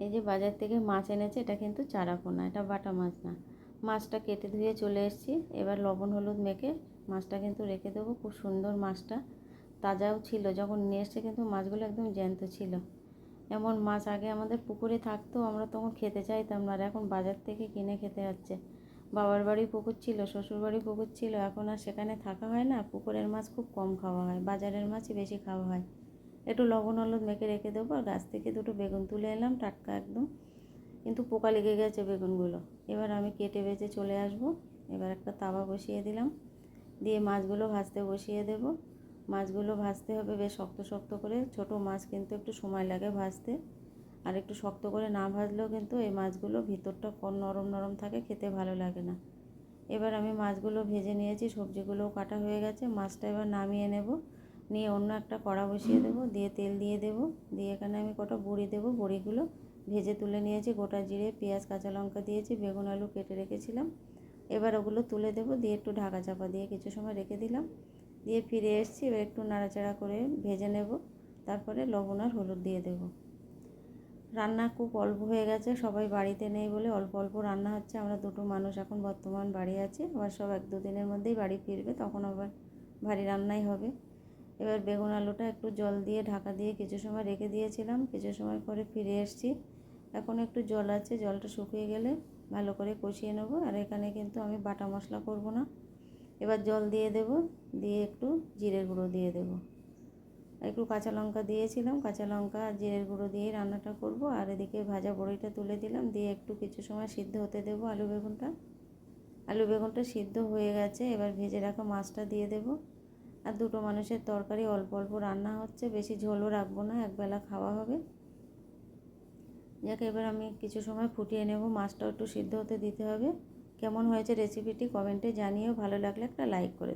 এই যে বাজার থেকে মাছ এনেছে, এটা কিন্তু চারাপোনা, এটা বাটা মাছ না। মাছটা কেটে ধুয়ে চলে এসেছি। এবার লবণ হলুদ মেখে মাছটা কিন্তু রেখে দেবো। খুব সুন্দর মাছটা, তাজাও ছিল যখন নিয়ে এসছে, কিন্তু মাছগুলো একদম জ্যান্ত ছিল। এমন মাছ আগে আমাদের পুকুরে থাকতো, আমরা তখন খেতে চাইতাম না, আর এখন বাজার থেকে কিনে খেতে হচ্ছে। বাবার বাড়ি পুকুর ছিল, শ্বশুর বাড়ি পুকুর ছিল, এখন আর সেখানে থাকা হয় না। পুকুরের মাছ খুব কম খাওয়া হয়, বাজারের মাছই বেশি খাওয়া হয়। একটু লবণ হলুদ মেখে রেখে দেবো। আর গাছ থেকে দুটো বেগুন তুলে এলাম, টাটকা একদম, কিন্তু পোকা লেগে গেছে বেগুনগুলো। এবার আমি কেটে বেছে চলে আসব। এবার একটা তাওয়া বসিয়ে দিলাম, দিয়ে মাছগুলো ভাজতে বসিয়ে দেব। মাছগুলো ভাজতে হবে বেশ শক্ত শক্ত করে। ছোট মাছ কিন্তু একটু সময় লাগে ভাজতে, আর একটু শক্ত করে না ভাজলেও কিন্তু এই মাছগুলো ভিতরটা নরম নরম থাকে, খেতে ভালো লাগে না। এবার আমি মাছগুলো ভেজে নিয়েছি, সবজিগুলোও কাটা হয়ে গেছে। মাছটা এবার নামিয়ে নেব, নিয়ে অন্য একটা কড়া বসিয়ে দেবো, দিয়ে তেল দিয়ে দেবো। দিয়ে এখানে আমি কটা বড়ি দেবো, বড়িগুলো ভেজে তুলে নিয়েছি। গোটা জিরে, পেঁয়াজ, কাঁচা লঙ্কা দিয়েছি, বেগুন আলু কেটে রেখেছিলাম। এবার ওগুলো তুলে দেবো, দিয়ে একটু ঢাকা চাপা দিয়ে কিছু সময় রেখে দিলাম। দিয়ে ফিরে এসেছি, এবার একটু নাড়াচাড়া করে ভেজে নেব। তারপরে লবণ আর হলুদ দিয়ে দেবো। রান্না খুব অল্প হয়ে গেছে, সবাই বাড়িতে নেই বলে অল্প অল্প রান্না হচ্ছে। আমরা দুটো মানুষ এখন বর্তমান বাড়ি আছি, আবার সব 1-2 দিনের মধ্যেই বাড়ি ফিরবে, তখন আবার ভারী রান্নাই হবে। এবার বেগুন আলুটা একটু জল দিয়ে ঢাকা দিয়ে কিছু সময় রেখে দিয়েছিলাম, কিছু সময় পরে ফিরে এসেছি। এখন একটু জল আছে, জলটা শুকিয়ে গেলে ভালো করে কষিয়ে নেব। আর এখানে কিন্তু আমি বাটা মশলা করব না। এবার জল দিয়ে দেব, দিয়ে একটু জিরের গুঁড়ো দিয়ে দেব, একটু কাঁচা লঙ্কা দিয়েছিলাম, কাঁচা লঙ্কা আর জিরের গুঁড়ো দিয়েই রান্নাটা করব। আর এদিকে ভাজা বড়িটা তুলে দিলাম, দিয়ে একটু কিছু সময় সিদ্ধ হতে দেবো আলু বেগুনটা সিদ্ধ হয়ে গেছে। এবার ভেজে রাখা মাছটা দিয়ে দেব। আর দুটো মানুষের তরকারি, অল্প অল্প রান্না হচ্ছে, বেশি ঝোলও রাখবো না, একবেলা খাওয়া হবে। যাকে এবার আমি কিছু সময় ফুটিয়ে নেব, মাছটাও একটু সিদ্ধ হতে দিতে হবে। কেমন হয়েছে রেসিপিটি কমেন্টে জানিও, ভালো লাগলে একটা লাইক করে দেবে।